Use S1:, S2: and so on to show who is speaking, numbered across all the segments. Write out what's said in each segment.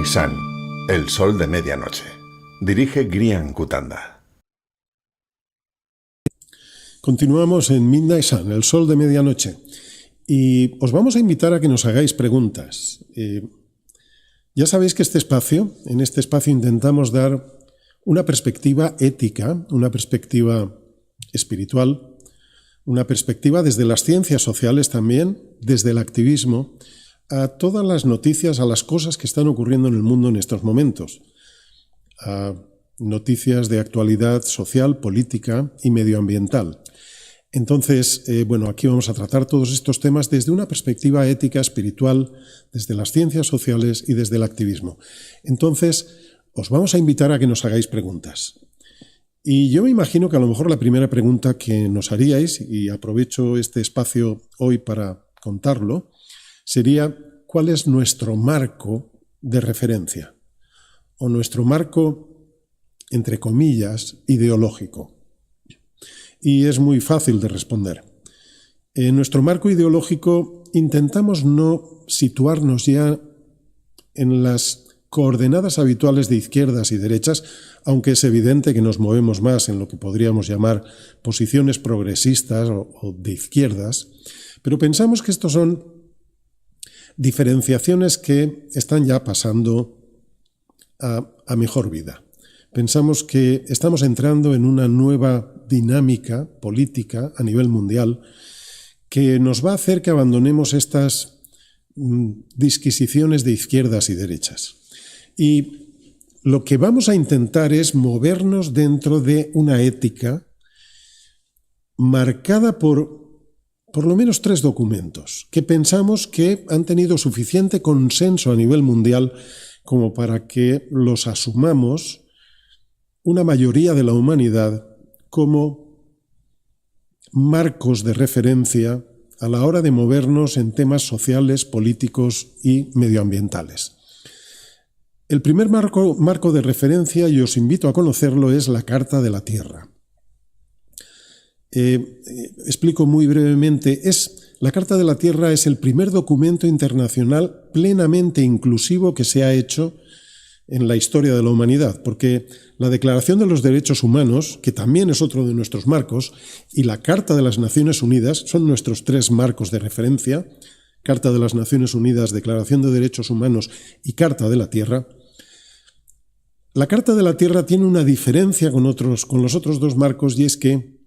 S1: Midnight Sun, el sol de medianoche. Dirige Grian Kutanda.
S2: Continuamos en Midnight Sun, el sol de medianoche. Y os vamos a invitar a que nos hagáis preguntas. Ya sabéis que en este espacio intentamos dar una perspectiva ética, una perspectiva espiritual, una perspectiva desde las ciencias sociales también, desde el activismo, a todas las noticias, a las cosas que están ocurriendo en el mundo en estos momentos. A noticias de actualidad social, política y medioambiental. Entonces, aquí vamos a tratar todos estos temas desde una perspectiva ética, espiritual, desde las ciencias sociales y desde el activismo. Entonces, os vamos a invitar a que nos hagáis preguntas. Y yo me imagino que a lo mejor la primera pregunta que nos haríais, y aprovecho este espacio hoy para contarlo, sería ¿cuál es nuestro marco de referencia? O nuestro marco, entre comillas, ideológico. Y es muy fácil de responder. En nuestro marco ideológico intentamos no situarnos ya en las coordenadas habituales de izquierdas y derechas, aunque es evidente que nos movemos más en lo que podríamos llamar posiciones progresistas o de izquierdas, pero pensamos que estos son diferenciaciones que están ya pasando a mejor vida. Pensamos que estamos entrando en una nueva dinámica política a nivel mundial que nos va a hacer que abandonemos estas disquisiciones de izquierdas y derechas. Y lo que vamos a intentar es movernos dentro de una ética marcada por lo menos 3 documentos que pensamos que han tenido suficiente consenso a nivel mundial como para que los asumamos una mayoría de la humanidad como marcos de referencia a la hora de movernos en temas sociales, políticos y medioambientales. El primer marco de referencia, y os invito a conocerlo, es la Carta de la Tierra. Explico muy brevemente. La Carta de la Tierra es el primer documento internacional plenamente inclusivo que se ha hecho en la historia de la humanidad, porque la Declaración de los Derechos Humanos, que también es otro de nuestros marcos, y la Carta de las Naciones Unidas son nuestros 3 marcos de referencia: Carta de las Naciones Unidas, Declaración de Derechos Humanos y Carta de la Tierra. La Carta de la Tierra tiene una diferencia con los otros 2 marcos, y es que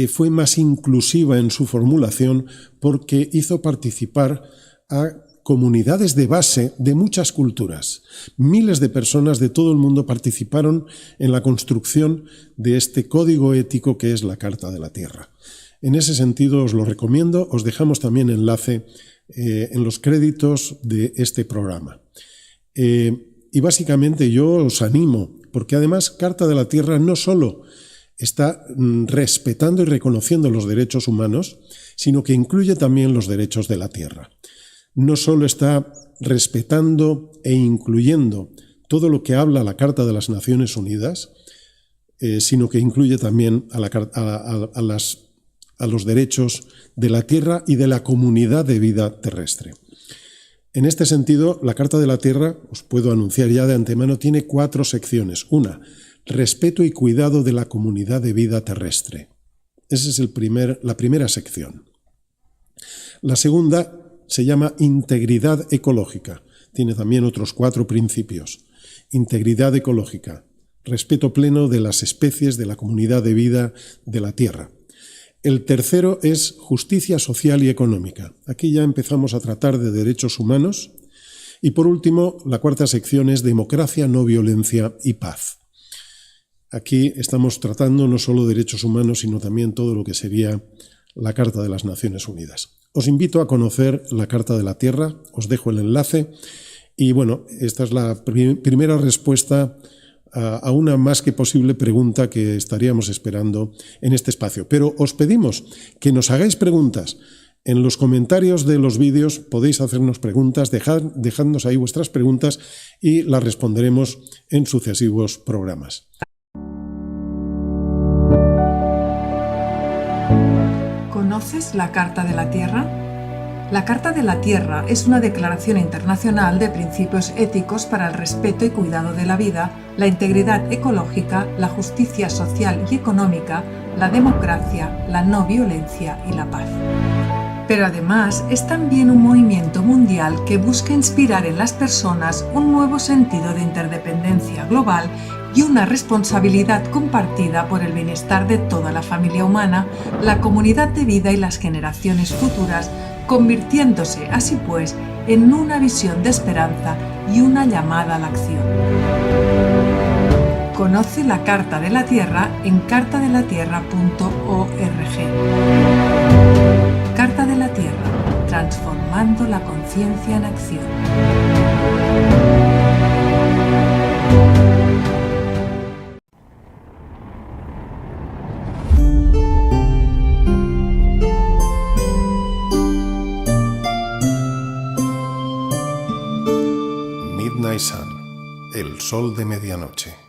S2: fue más inclusiva en su formulación porque hizo participar a comunidades de base de muchas culturas. Miles de personas de todo el mundo participaron en la construcción de este código ético que es la Carta de la Tierra. En ese sentido os lo recomiendo, os dejamos también enlace en los créditos de este programa. Y básicamente yo os animo, porque además Carta de la Tierra no solo está respetando y reconociendo los derechos humanos, sino que incluye también los derechos de la tierra. No solo está respetando e incluyendo todo lo que habla la Carta de las Naciones Unidas, sino que incluye también a los derechos de la tierra y de la comunidad de vida terrestre. En este sentido, la Carta de la Tierra, os puedo anunciar ya de antemano, tiene 4 secciones. Una, respeto y cuidado de la comunidad de vida terrestre. Esa es la primera sección. La segunda se llama integridad ecológica. Tiene también otros 4 principios. Integridad ecológica, respeto pleno de las especies de la comunidad de vida de la Tierra. El tercero es justicia social y económica. Aquí ya empezamos a tratar de derechos humanos. Y por último, la 4ª sección es democracia, no violencia y paz. Aquí estamos tratando no solo derechos humanos, sino también todo lo que sería la Carta de las Naciones Unidas. Os invito a conocer la Carta de la Tierra, os dejo el enlace. Y esta es la primera respuesta a una más que posible pregunta que estaríamos esperando en este espacio. Pero os pedimos que nos hagáis preguntas. En los comentarios de los vídeos podéis hacernos preguntas, dejadnos ahí vuestras preguntas y las responderemos en sucesivos programas.
S3: ¿Conoces la Carta de la Tierra? La Carta de la Tierra es una declaración internacional de principios éticos para el respeto y cuidado de la vida, la integridad ecológica, la justicia social y económica, la democracia, la no violencia y la paz. Pero además es también un movimiento mundial que busca inspirar en las personas un nuevo sentido de interdependencia global y una responsabilidad compartida por el bienestar de toda la familia humana, la comunidad de vida y las generaciones futuras, convirtiéndose así pues en una visión de esperanza y una llamada a la acción. Conoce la Carta de la Tierra en cartadelatierra.org. Carta de la Tierra, transformando la conciencia en acción.
S2: Midnight Sun, el sol de medianoche.